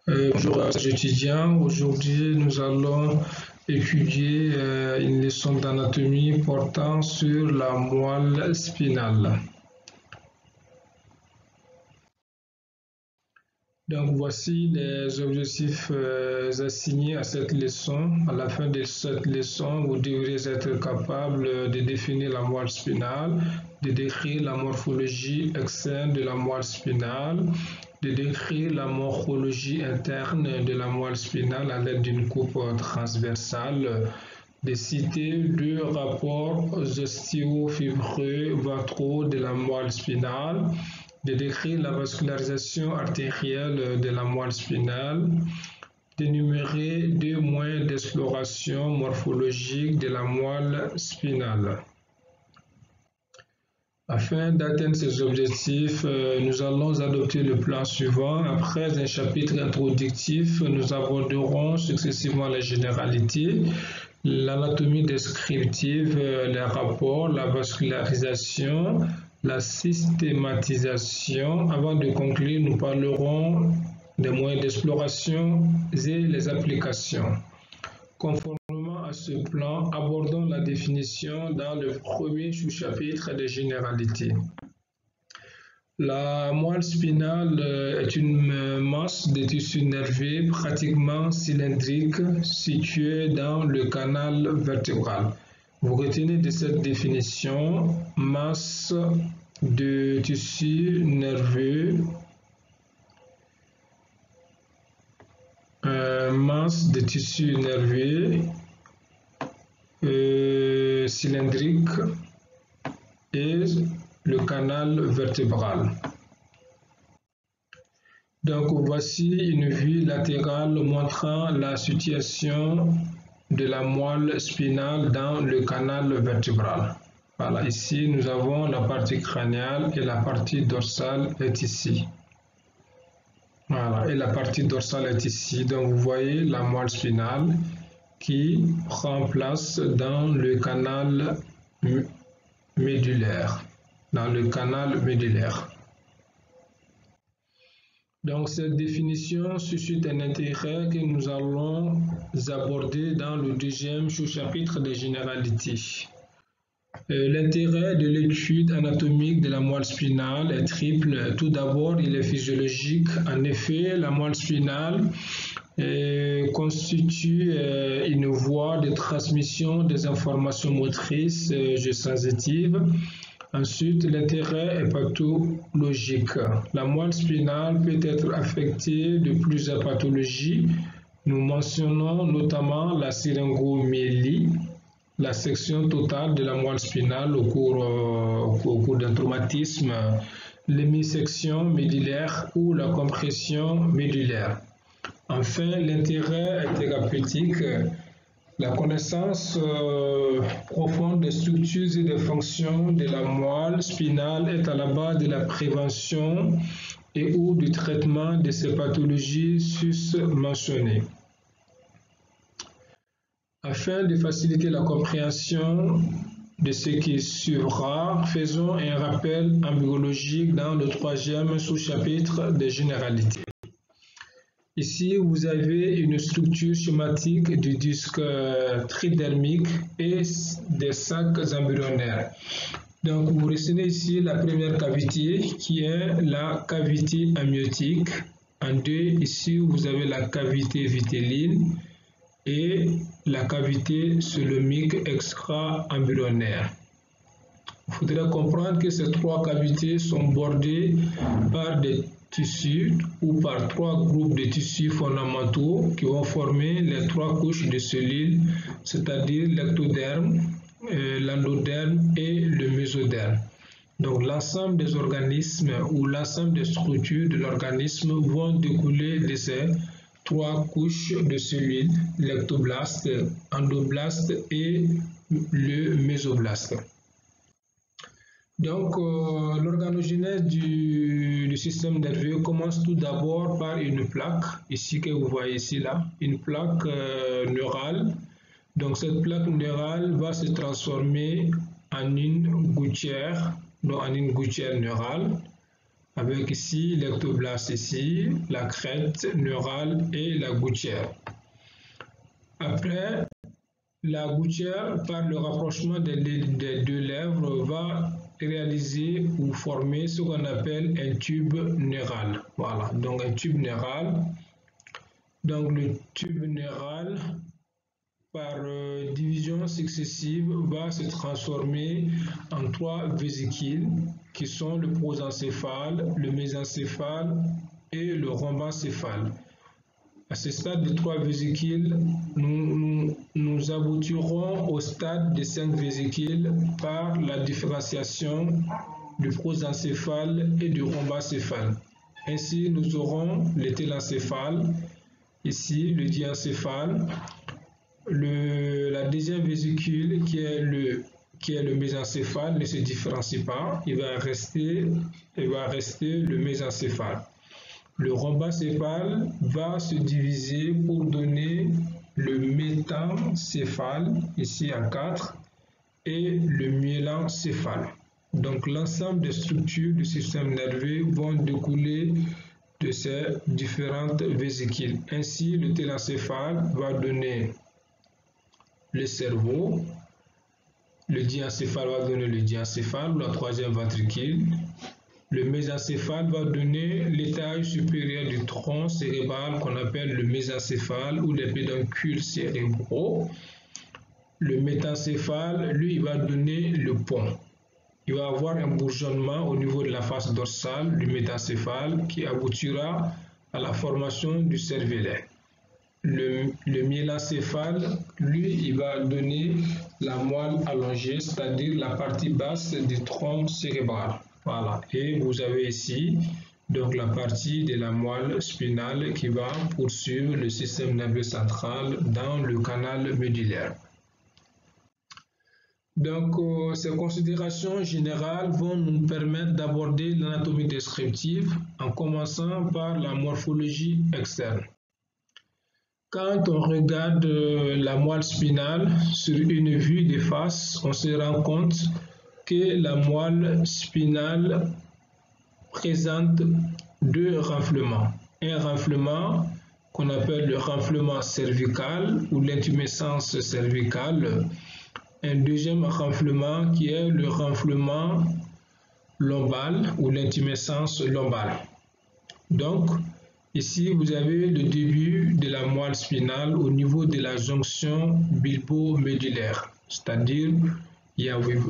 Bonjour chers étudiants, aujourd'hui nous allons étudier une leçon d'anatomie portant sur la moelle spinale. Donc voici les objectifs assignés à cette leçon. À la fin de cette leçon, vous devrez être capable de définir la moelle spinale, de décrire la morphologie externe de la moelle spinale, de décrire la morphologie interne de la moelle spinale à l'aide d'une coupe transversale, de citer deux rapports osteo-fibreux ventraux de la moelle spinale, de décrire la vascularisation artérielle de la moelle spinale, d'énumérer deux moyens d'exploration morphologique de la moelle spinale. Afin d'atteindre ces objectifs, nous allons adopter le plan suivant. Après un chapitre introductif, nous aborderons successivement les généralités, l'anatomie descriptive, les rapports, la vascularisation, la systématisation. Avant de conclure, nous parlerons des moyens d'exploration et les applications. Conformément à ce plan, abordons la définition dans le premier sous-chapitre des généralités. La moelle spinale est une masse de tissu nerveux pratiquement cylindrique située dans le canal vertébral. Vous retenez de cette définition masse de tissu nerveux, masse de tissu nerveux cylindrique et le canal vertébral. Donc voici une vue latérale montrant la situation de la moelle spinale dans le canal vertébral. Voilà, ici nous avons la partie crânienne et la partie dorsale est ici. Voilà, et la partie dorsale est ici. Donc vous voyez la moelle spinale qui prend place dans le canal médulaire. Donc cette définition suscite un intérêt que nous allons aborder dans le deuxième sous-chapitre des généralités. L'intérêt de l'étude anatomique de la moelle spinale est triple. Tout d'abord, il est physiologique. En effet, la moelle spinale constitue une voie de transmission des informations motrices et sensitives. Ensuite, l'intérêt est pathologique. La moelle spinale peut être affectée de plusieurs pathologies. Nous mentionnons notamment la syringomyélie, la section totale de la moelle spinale au cours d'un traumatisme, l'hémisection médullaire ou la compression médullaire. Enfin, l'intérêt est thérapeutique. La connaissance profonde des structures et des fonctions de la moelle spinale est à la base de la prévention et ou du traitement de ces pathologies sus-mentionnées. Afin de faciliter la compréhension de ce qui suivra, faisons un rappel embryologique dans le troisième sous-chapitre des généralités. Ici, vous avez une structure schématique du disque tridermique et des sacs embryonnaires. Donc, vous retenez ici la première cavité qui est la cavité amniotique. En deux, ici, vous avez la cavité vitelline et la cavité coelomique extra-embryonnaire. Il faudrait comprendre que ces trois cavités sont bordées par des tissus ou par trois groupes de tissus fondamentaux qui vont former les trois couches de cellules, c'est-à-dire l'ectoderme, l'endoderme et le mésoderme. Donc l'ensemble des organismes ou l'ensemble des structures de l'organisme vont découler de ces trois couches de cellules, l'ectoblaste, endoblaste et le mésoblaste. Donc, l'organogenèse du système nerveux commence tout d'abord par une plaque, ici que vous voyez ici là, une plaque neurale. Donc, cette plaque neurale va se transformer en une gouttière neurale. avec ici l'ectoblaste ici, la crête neurale et la gouttière. Après, la gouttière, par le rapprochement des deux lèvres, va réaliser ou former ce qu'on appelle un tube neural. Voilà, donc un tube neural. Donc le tube neural, par division successive, va se transformer en 3 vésicules qui sont le prosencéphale, le mésencéphale et le rhombencéphale. À ce stade de 3 vésicules, nous aboutirons au stade de 5 vésicules par la différenciation du prosencéphale et du rhombencéphale. Ainsi, nous aurons le télencéphale, ici le diencéphale, la deuxième vésicule qui est le mésencéphale ne se différencie pas, il va rester le mésencéphale. Le rhombencéphale va se diviser pour donner le métencéphale, ici en 4, et le myélencéphale. Donc l'ensemble des structures du système nerveux vont découler de ces différentes vésicules. Ainsi, le télencéphale va donner le cerveau, le diencéphale va donner le diencéphale, ou la troisième ventricule. Le mésencéphale va donner l'étage supérieur du tronc cérébral qu'on appelle le mésencéphale ou les pédoncules cérébraux. Le métencéphale, lui, il va donner le pont. Il va avoir un bourgeonnement au niveau de la face dorsale du métencéphale qui aboutira à la formation du cervelet. Le myélencéphale, lui, il va donner la moelle allongée, c'est-à-dire la partie basse du tronc cérébral. Voilà, et vous avez ici donc la partie de la moelle spinale qui va poursuivre le système nerveux central dans le canal médullaire. Donc, ces considérations générales vont nous permettre d'aborder l'anatomie descriptive en commençant par la morphologie externe. Quand on regarde la moelle spinale sur une vue de face, on se rend compte que la moelle spinale présente 2 renflements. Un renflement qu'on appelle le renflement cervical ou l'intumescence cervicale. Un deuxième renflement qui est le renflement lombal ou l'intumescence lombale. Donc, ici, vous avez le début de la moelle spinale au niveau de la jonction bulbo-médullaire, c'est-à-dire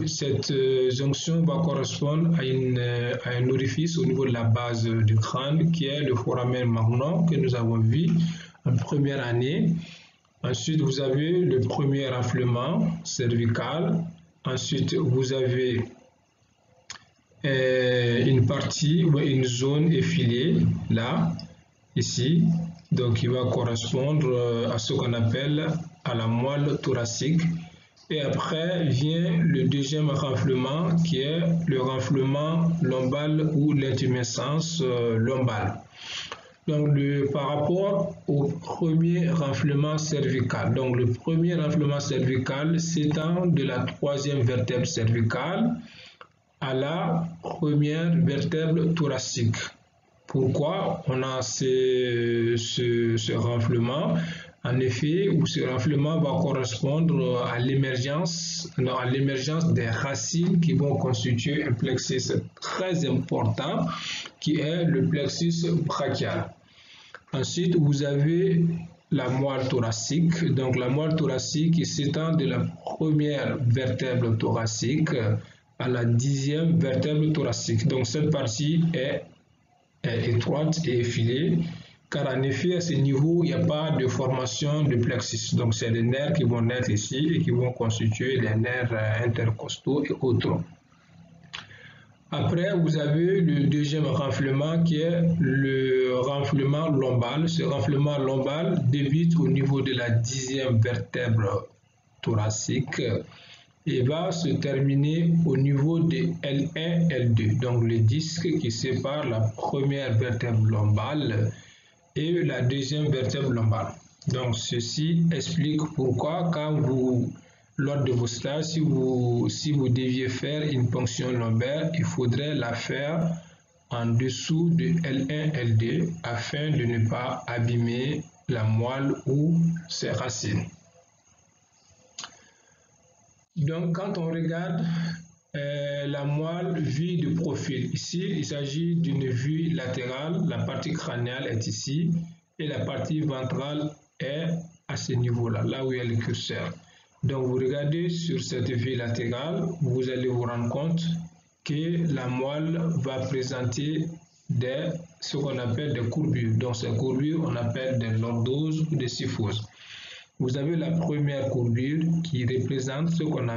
cette jonction va correspondre à un orifice au niveau de la base du crâne qui est le foramen magnum que nous avons vu en première année. Ensuite, vous avez le premier renflement cervical. Ensuite, vous avez une partie ou une zone effilée là, ici, donc il va correspondre à ce qu'on appelle à la moelle thoracique. Et après vient le deuxième renflement qui est le renflement lombal ou l'intumescence lombale. Donc par rapport au premier renflement cervical, donc le premier renflement cervical s'étend de la troisième vertèbre cervicale à la première vertèbre thoracique. Pourquoi on a ce renflement? En effet, où ce renflement va correspondre à l'émergence des racines qui vont constituer un plexus très important qui est le plexus brachial. Ensuite, vous avez la moelle thoracique. Donc la moelle thoracique qui s'étend de la première vertèbre thoracique à la 10e vertèbre thoracique. Donc cette partie est étroite et effilée, car en effet à ce niveau il n'y a pas de formation de plexus. Donc c'est les nerfs qui vont naître ici et qui vont constituer les nerfs intercostaux et autres. Après, vous avez le deuxième renflement qui est le renflement lombal. Ce renflement lombal débute au niveau de la 10e vertèbre thoracique et va se terminer au niveau de L1, L2, donc le disque qui sépare la première vertèbre lombale et la deuxième vertèbre lombale. Donc ceci explique pourquoi lors de vos stages, si vous deviez faire une ponction lombaire, il faudrait la faire en dessous de L1, L2 afin de ne pas abîmer la moelle ou ses racines. Donc, quand on regarde la moelle vue de profil, ici, il s'agit d'une vue latérale. La partie crânienne est ici et la partie ventrale est à ce niveau-là, là où il y a le curseur. Donc, vous regardez sur cette vue latérale, vous allez vous rendre compte que la moelle va présenter ce qu'on appelle des courbures. Donc, ces courbures, on appelle des lordoses ou des kyphoses. Vous avez la première courbure qui représente ce qu'on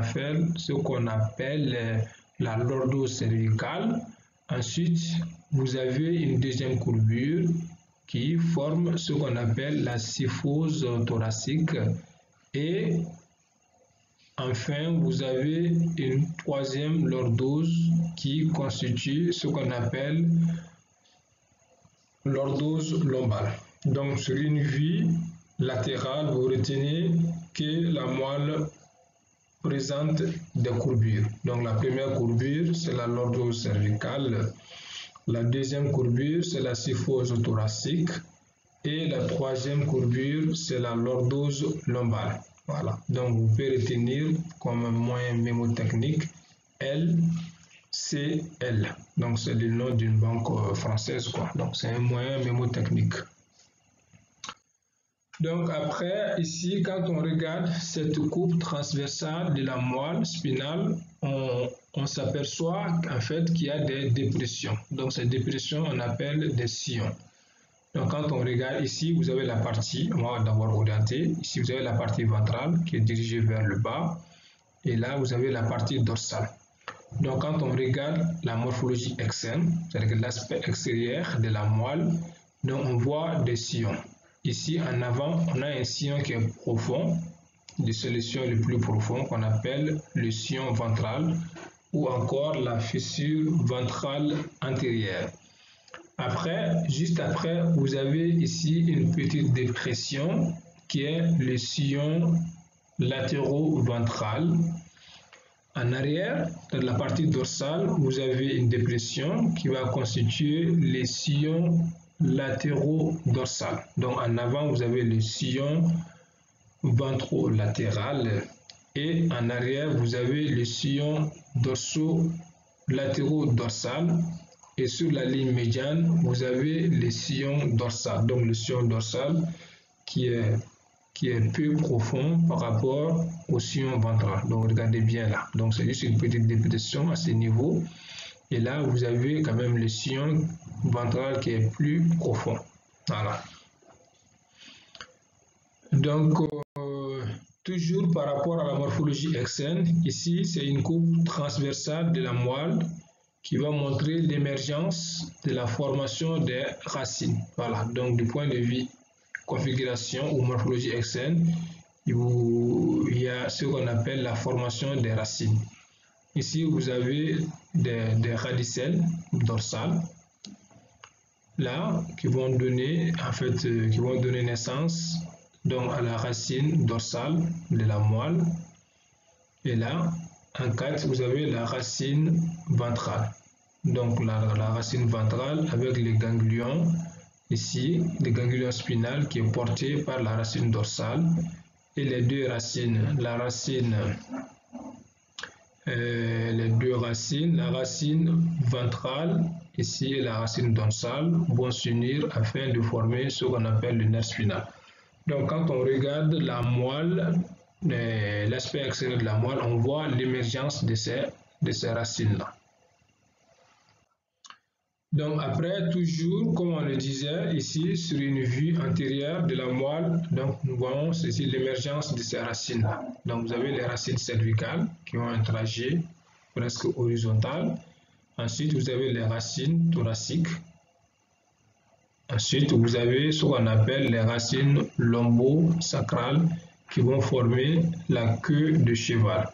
appelle la lordose cervicale. Ensuite, vous avez une deuxième courbure qui forme ce qu'on appelle la kyphose thoracique. Et enfin, vous avez une troisième lordose qui constitue ce qu'on appelle lordose lombale. Donc, sur une vue latérale, vous retenez que la moelle présente des courbures. Donc, la première courbure, c'est la lordose cervicale. La deuxième courbure, c'est la kyphose thoracique. Et la troisième courbure, c'est la lordose lombale. Voilà. Donc, vous pouvez retenir comme un moyen mémotechnique LCL. Donc, c'est le nom d'une banque française, quoi. Donc, c'est un moyen mémotechnique. Donc après, ici, quand on regarde cette coupe transversale de la moelle spinale, on s'aperçoit en fait qu'il y a des dépressions. Donc ces dépressions, on appelle des sillons. Donc quand on regarde ici, vous avez la partie, on va d'abord orienter, ici vous avez la partie ventrale qui est dirigée vers le bas, et là vous avez la partie dorsale. Donc quand on regarde la morphologie externe, c'est-à-dire l'aspect extérieur de la moelle, donc on voit des sillons. Ici, en avant, on a un sillon qui est profond, c'est le sillon le plus profond qu'on appelle le sillon ventral ou encore la fissure ventrale antérieure. Après, juste après, vous avez ici une petite dépression qui est le sillon latéro-ventral. En arrière, dans la partie dorsale, vous avez une dépression qui va constituer les sillons latéraux-dorsal. Donc en avant, vous avez le sillon ventrolatéral et en arrière, vous avez le sillon dorso-latéraux-dorsal et sur la ligne médiane, vous avez le sillon dorsal. Donc le sillon dorsal qui est peu profond par rapport au sillon ventral. Donc regardez bien là. Donc c'est juste une petite dépression à ce niveau. Et là, vous avez quand même le sillon ventral qui est plus profond. Voilà. Donc, toujours par rapport à la morphologie externe, ici, c'est une coupe transversale de la moelle qui va montrer l'émergence de la formation des racines. Voilà. Donc, du point de vue configuration ou morphologie externe, il y a ce qu'on appelle la formation des racines. Ici, vous avez des radicelles dorsales là qui vont donner naissance donc à la racine dorsale de la moelle. Et là, en 4, vous avez la racine ventrale. Donc la racine ventrale avec les ganglions. Ici, le ganglion spinal qui est porté par la racine dorsale et les deux racines, la racine ventrale ici et la racine dorsale vont s'unir afin de former ce qu'on appelle le nerf spinal. Donc quand on regarde la moelle, l'aspect extérieur de la moelle, on voit l'émergence de ces racines-là. Donc après, toujours, comme on le disait, ici, sur une vue antérieure de la moelle, donc nous voyons ceci, l'émergence de ces racines-là. Donc vous avez les racines cervicales qui ont un trajet presque horizontal. Ensuite, vous avez les racines thoraciques. Ensuite, vous avez ce qu'on appelle les racines lombo-sacrales qui vont former la queue de cheval.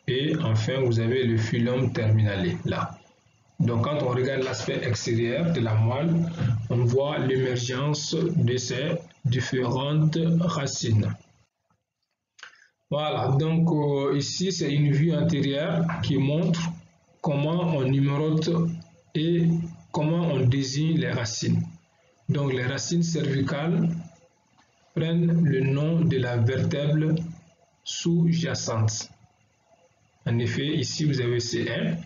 Et enfin, vous avez le filum terminale là. Donc, quand on regarde l'aspect extérieur de la moelle, on voit l'émergence de ces différentes racines. Voilà, donc ici, c'est une vue antérieure qui montre comment on numérote et comment on désigne les racines? Donc les racines cervicales prennent le nom de la vertèbre sous-jacente. En effet, ici vous avez C1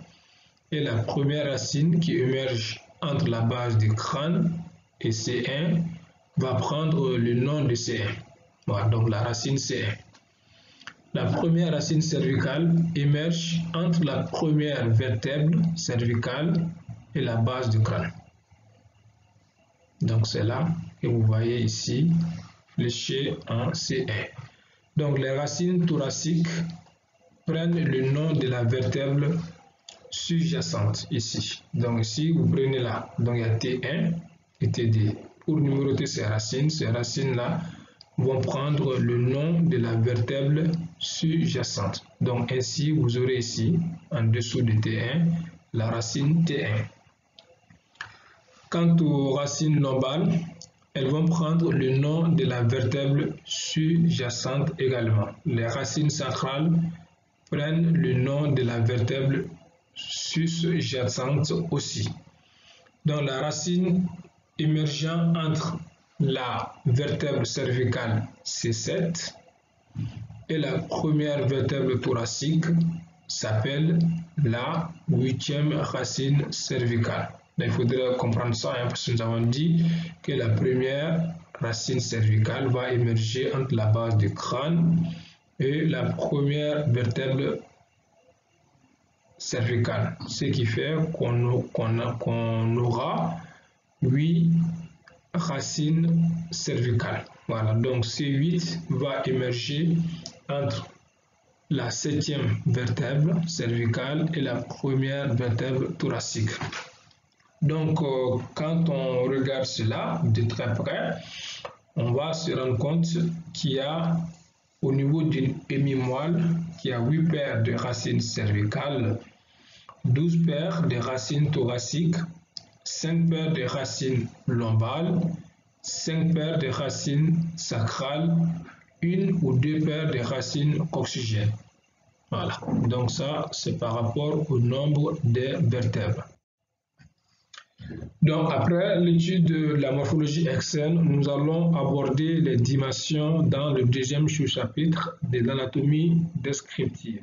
et la première racine qui émerge entre la base du crâne et C1 va prendre le nom de C1. Voilà, donc la racine C1. La première racine cervicale émerge entre la première vertèbre cervicale et la base du crâne. Donc c'est là que vous voyez ici fléché en C1. Donc les racines thoraciques prennent le nom de la vertèbre sous-jacente ici. Donc ici vous prenez là, donc il y a T1 et T2. Pour numéroter ces racines-là vont prendre le nom de la vertèbre sous-jacente. Donc ainsi vous aurez ici en dessous de T1 la racine T1. Quant aux racines lombales, elles vont prendre le nom de la vertèbre sous-jacente également. Les racines sacrales prennent le nom de la vertèbre sous-jacente aussi. Donc la racine émergeant entre la vertèbre cervicale C7 et la première vertèbre thoracique s'appelle la 8e racine cervicale. Il faudrait comprendre ça parce que nous avons dit que la première racine cervicale va émerger entre la base du crâne et la première vertèbre cervicale, ce qui fait qu'on aura 8 racines cervicales. Voilà, donc C8 va émerger entre la 7e vertèbre cervicale et la première vertèbre thoracique. Donc, quand on regarde cela de très près, on va se rendre compte qu'il y a au niveau d'une hémimoelle qui a 8 paires de racines cervicales, 12 paires de racines thoraciques, 5 paires de racines lombales, 5 paires de racines sacrales, 1 ou 2 paires de racines coccygènes. Voilà, donc ça c'est par rapport au nombre des vertèbres. Donc après l'étude de la morphologie externe, nous allons aborder les dimensions dans le deuxième sous-chapitre de l'anatomie descriptive.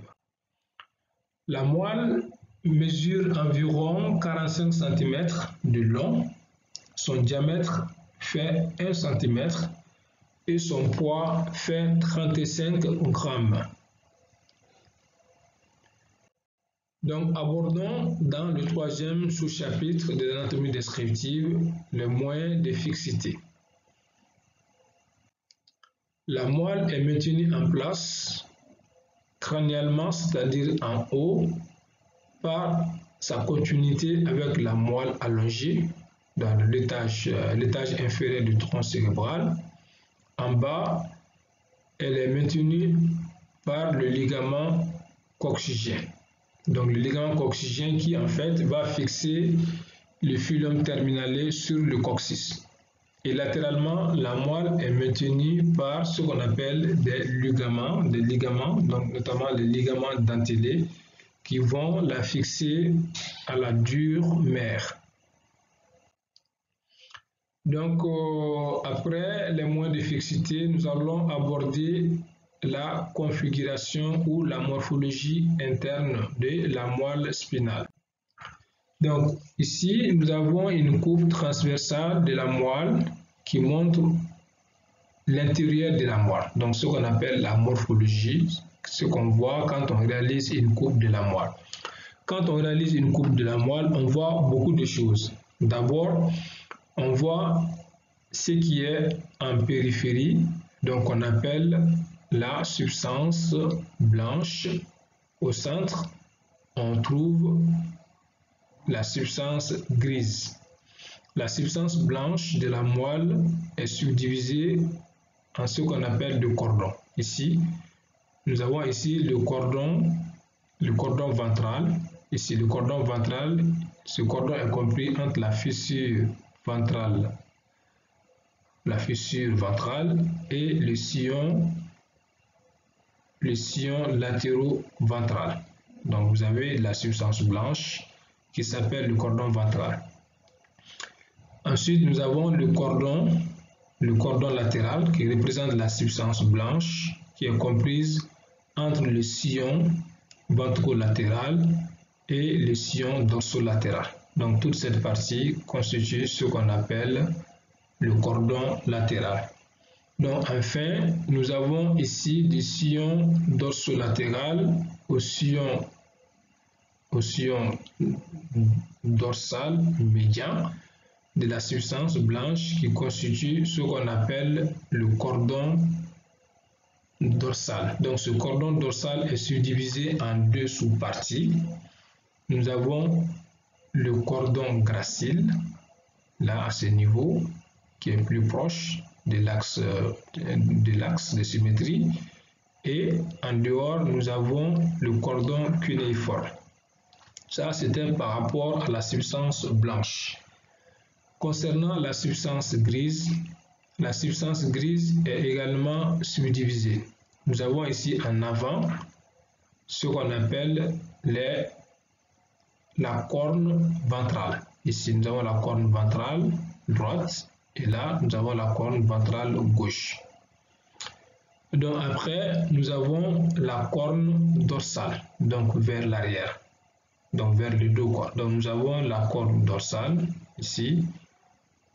La moelle mesure environ 45 cm de long, son diamètre fait 1 cm et son poids fait 35 grammes. Donc, abordons dans le troisième sous-chapitre de l'anatomie descriptive les moyens de fixité. La moelle est maintenue en place crânialement, c'est-à-dire en haut, par sa continuité avec la moelle allongée dans l'étage inférieur du tronc cérébral. En bas, elle est maintenue par le ligament coccygène. Donc le ligament coccygène qui en fait va fixer le filum terminale sur le coccyx. Et latéralement, la moelle est maintenue par ce qu'on appelle des ligaments, donc notamment les ligaments dentelés qui vont la fixer à la dure mère. Donc après les moyens de fixité, nous allons aborder la configuration ou la morphologie interne de la moelle spinale. Donc ici, nous avons une courbe transversale de la moelle qui montre l'intérieur de la moelle. Donc ce qu'on appelle la morphologie, ce qu'on voit quand on réalise une courbe de la moelle. Quand on réalise une courbe de la moelle, on voit beaucoup de choses. D'abord, on voit ce qui est en périphérie, donc on appelle la substance blanche. Au centre, on trouve la substance grise. La substance blanche de la moelle est subdivisée en ce qu'on appelle deux cordons. Ici, nous avons ici le cordon ventral. Ici, le cordon ventral, ce cordon est compris entre la fissure ventrale et le sillon latéraux-ventral. Donc, vous avez la substance blanche qui s'appelle le cordon ventral. Ensuite, nous avons le cordon latéral qui représente la substance blanche qui est comprise entre le sillon ventrolatéral et le sillon dorsolatéral. Donc toute cette partie constitue ce qu'on appelle le cordon latéral. Donc enfin, nous avons ici du sillon dorsolatéral au sillon dorsal médian de la substance blanche qui constitue ce qu'on appelle le cordon dorsal. Donc ce cordon dorsal est subdivisé en deux sous-parties. Nous avons le cordon gracile, là à ce niveau, qui est plus proche de l'axe de symétrie. Et en dehors, nous avons le cordon cunéiforme. Ça, c'était par rapport à la substance blanche. Concernant la substance grise est également subdivisée. Nous avons ici en avant ce qu'on appelle la corne ventrale. Ici, nous avons la corne ventrale droite et là, nous avons la corne ventrale gauche. Donc après, nous avons la corne dorsale, donc vers l'arrière, donc vers le dos, quoi. Donc nous avons la corne dorsale ici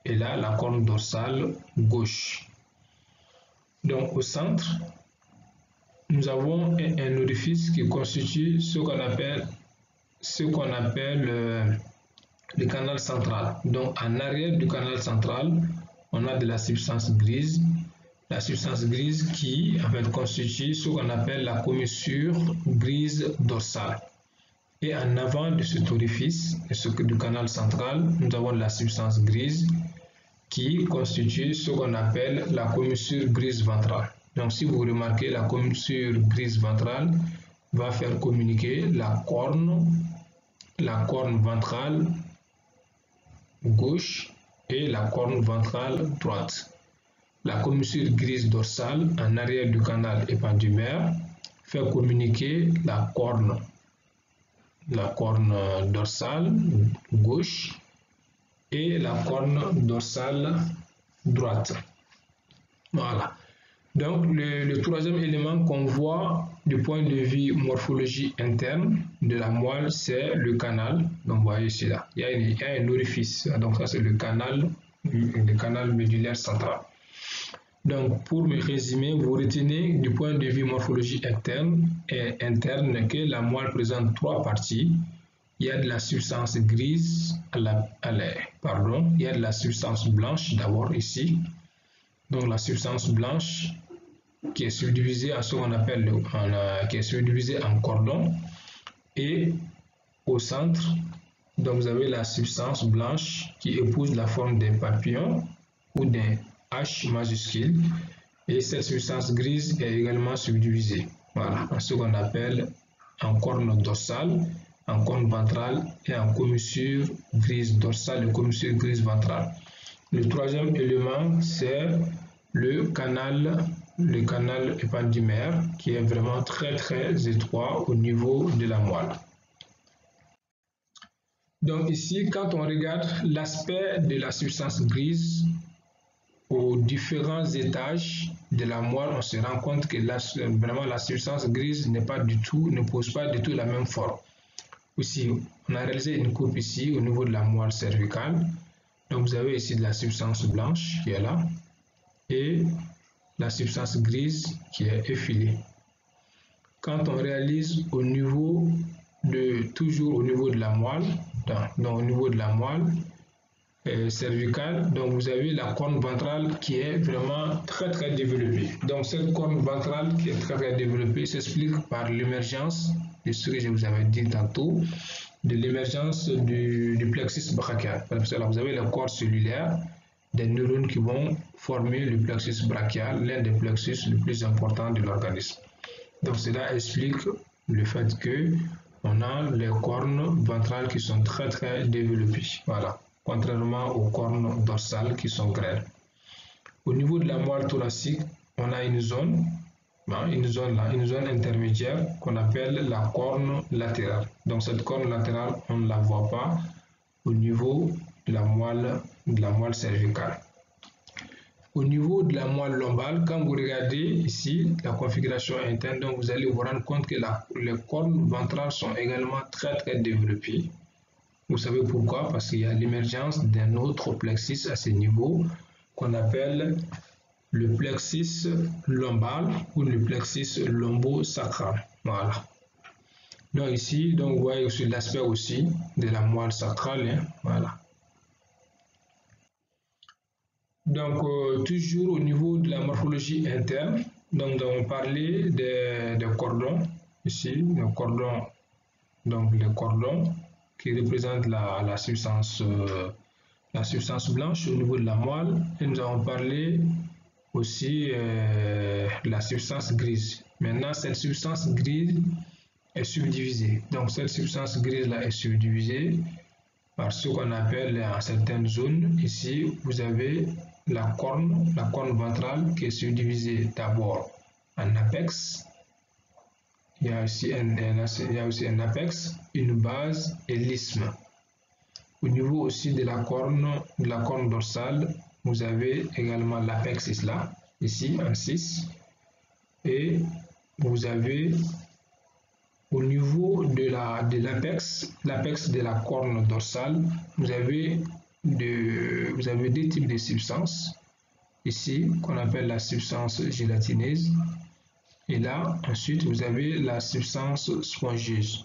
et là la corne dorsale gauche. Donc au centre, nous avons un orifice qui constitue ce qu'on appelle le canal central. Donc en arrière du canal central, on a de la substance grise. La substance grise qui en fait constitue ce qu'on appelle la commissure grise dorsale. Et en avant de cet orifice, du canal central, nous avons la substance grise qui constitue ce qu'on appelle la commissure grise ventrale. Donc si vous remarquez, la commissure grise ventrale va faire communiquer la corne ventrale gauche et la corne ventrale droite. La commissure grise dorsale en arrière du canal épendymère fait communiquer la corne dorsale gauche et la corne dorsale droite. Voilà. Donc le troisième élément qu'on voit du point de vue morphologie interne de la moelle, c'est le canal. Donc vous voyez ici là, il y a un orifice. Donc ça c'est le canal médulaire central. Donc pour me résumer, vous retenez du point de vue morphologie interne que la moelle présente trois parties. Il y a de la substance grise il y a de la substance blanche d'abord ici. Donc la substance blanche qui est subdivisée en ce qu'on appelle qui est subdivisée en cordons, et au centre, donc vous avez la substance blanche qui épouse la forme d'un papillon ou d'un H majuscule, et cette substance grise est également subdivisée, voilà, en ce qu'on appelle en corne dorsale, en corne ventrale et en commissure grise dorsale et commissure grise ventrale. Le troisième élément, c'est le canal épendymère qui est vraiment très étroit au niveau de la moelle. Donc ici, quand on regarde l'aspect de la substance grise aux différents étages de la moelle, on se rend compte que vraiment la substance grise ne pose pas du tout la même forme. Aussi, on a réalisé une coupe ici au niveau de la moelle cervicale. Donc vous avez ici de la substance blanche qui est là et la substance grise qui est effilée. Quand on réalise toujours au niveau de la moelle, au niveau de la moelle cervicale, donc vous avez la corne ventrale qui est vraiment très développée. Donc cette corne ventrale qui est très développée s'explique par l'émergence de ce que je vous avais dit tantôt, de l'émergence du plexus brachial. Parce que là, vous avez le corps cellulaire des neurones qui vont former le plexus brachial, l'un des plexus les plus importants de l'organisme. Donc cela explique le fait que on a les cornes ventrales qui sont très développées. Voilà. Contrairement aux cornes dorsales qui sont grêles. Au niveau de la moelle thoracique, on a une zone intermédiaire qu'on appelle la corne latérale. Donc cette corne latérale, on ne la voit pas au niveau de la moelle de la moelle cervicale. Au niveau de la moelle lombale, quand vous regardez ici la configuration interne, donc vous allez vous rendre compte que les cornes ventrales sont également très développées. Vous savez pourquoi? Parce qu'il y a l'émergence d'un autre plexus à ce niveau qu'on appelle le plexus lombal ou le plexus lombosacral. Voilà. Donc ici, donc vous voyez aussi l'aspect aussi de la moelle sacrale. Hein, voilà. Donc toujours au niveau de la morphologie interne, donc nous avons parlé des cordons ici, les cordons, donc les cordons qui représentent la substance blanche au niveau de la moelle, et nous avons parlé aussi de la substance grise. Maintenant, cette substance grise est subdivisée. Donc cette substance grise là est subdivisée par ce qu'on appelle en certaines zones. Ici, vous avez la corne ventrale qui est subdivisée d'abord en apex. Il y a aussi un apex, une base et l'isthme. Au niveau aussi de la corne dorsale, vous avez également l'apex là, ici en 6. Et vous avez au niveau de l'apex de la corne dorsale, vous avez deux types de substances. Ici, qu'on appelle la substance gélatineuse. Et là, ensuite, vous avez la substance spongieuse.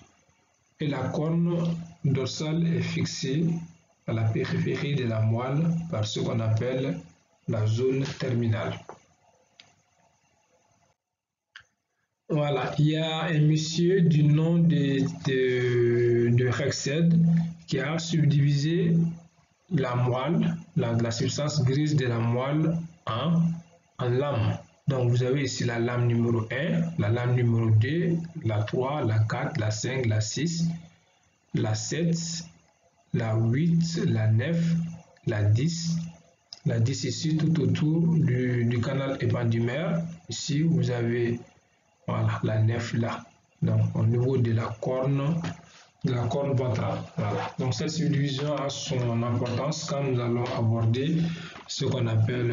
Et la corne dorsale est fixée à la périphérie de la moelle par ce qu'on appelle la zone terminale. Voilà, il y a un monsieur du nom de Rexed qui a subdivisé la moelle, la substance grise de la moelle en lames. Donc vous avez ici la lame numéro 1, la lame numéro 2, la 3, la 4, la 5, la 6, la 7, la 8, la 9, la 10. La 10 ici tout autour du canal épendymère. Ici vous avez voilà, la 9 là, donc au niveau de la corne ventrale. Voilà. Donc cette subdivision a son importance quand nous allons aborder ce qu'on appelle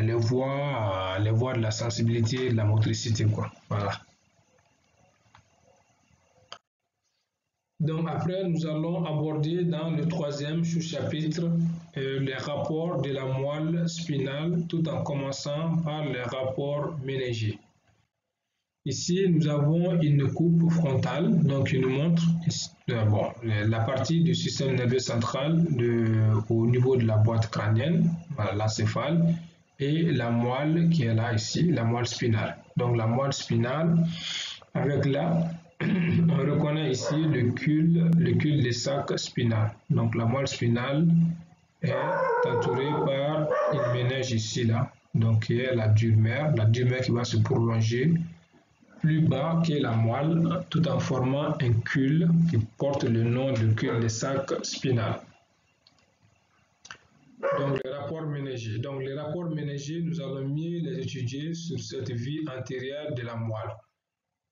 les voies de la sensibilité et de la motricité, quoi. Voilà. Donc après, nous allons aborder dans le troisième sous-chapitre les rapports de la moelle spinale, tout en commençant par les rapports méningés. Ici, nous avons une coupe frontale, donc qui nous montre la partie du système nerveux central au niveau de la boîte crânienne, voilà, l'acéphale, et la moelle qui est là ici, la moelle spinale. Donc la moelle spinale, avec là, on reconnaît ici le cul-de-sac spinal. Donc la moelle spinale est entourée par une méninge ici, là, donc qui est la dure mère qui va se prolonger plus bas que la moelle, tout en formant un cul qui porte le nom de cul-de-sac spinal. Donc les rapports méningés. Donc les rapports méningés, nous allons mieux les étudier sur cette vue antérieure de la moelle.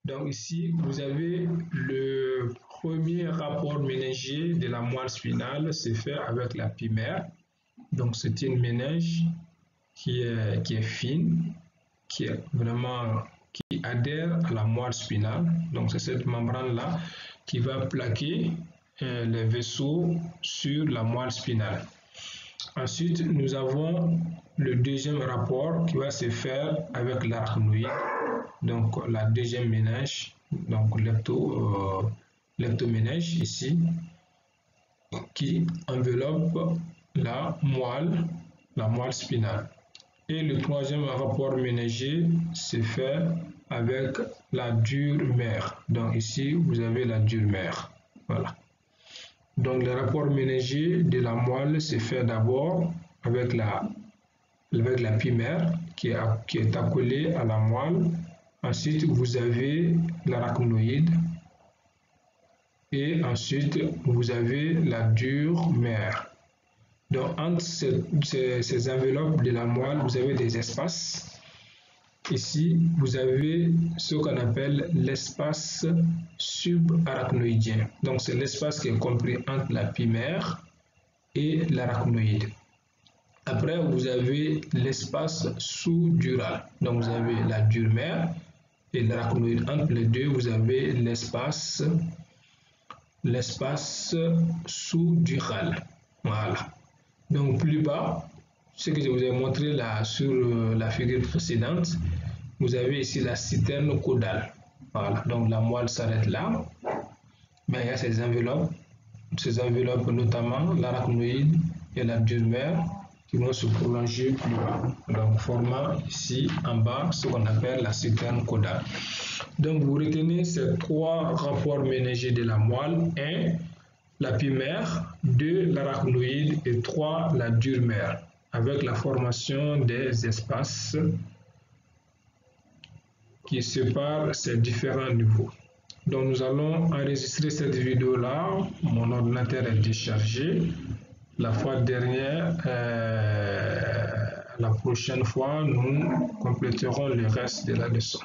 Donc ici, vous avez le premier rapport méningé de la moelle spinale, c'est fait avec la pimère. Donc c'est une méninge qui est fine, qui adhère à la moelle spinale. Donc c'est cette membrane-là qui va plaquer les vaisseaux sur la moelle spinale. Ensuite, nous avons le deuxième rapport qui va se faire avec l'arachnoïde, donc la deuxième méninge, donc leptoméninge ici, qui enveloppe la moelle spinale. Et le troisième rapport méningé se fait avec la dure mère. Donc ici, vous avez la dure mère. Voilà. Donc le rapport méningé de la moelle se fait d'abord avec la pimère qui est accolée à la moelle. Ensuite, vous avez l'arachnoïde. Et ensuite, vous avez la dure mère. Donc, entre ces enveloppes de la moelle, vous avez des espaces. Ici, vous avez ce qu'on appelle l'espace subarachnoïdien. Donc, c'est l'espace qui est compris entre la pimère et l'arachnoïde. Après, vous avez l'espace sous-dural. Donc, vous avez la dure mère et l'arachnoïde. Entre les deux, vous avez l'espace sous-dural. Voilà. Donc, plus bas, ce que je vous ai montré là sur la figure précédente, vous avez ici la citerne caudale. Voilà. Donc, la moelle s'arrête là. Mais il y a ces enveloppes notamment l'arachnoïde et la dure mère qui vont se prolonger plus bas, donc formant ici en bas ce qu'on appelle la citerne caudale. Donc vous retenez ces trois rapports ménagés de la moelle: 1, la pimère, 2, l'arachnoïde et 3, la dure mère, avec la formation des espaces qui séparent ces différents niveaux. Donc nous allons enregistrer cette vidéo là, mon ordinateur est déchargé. La fois dernière, la prochaine fois, nous compléterons le reste de la leçon.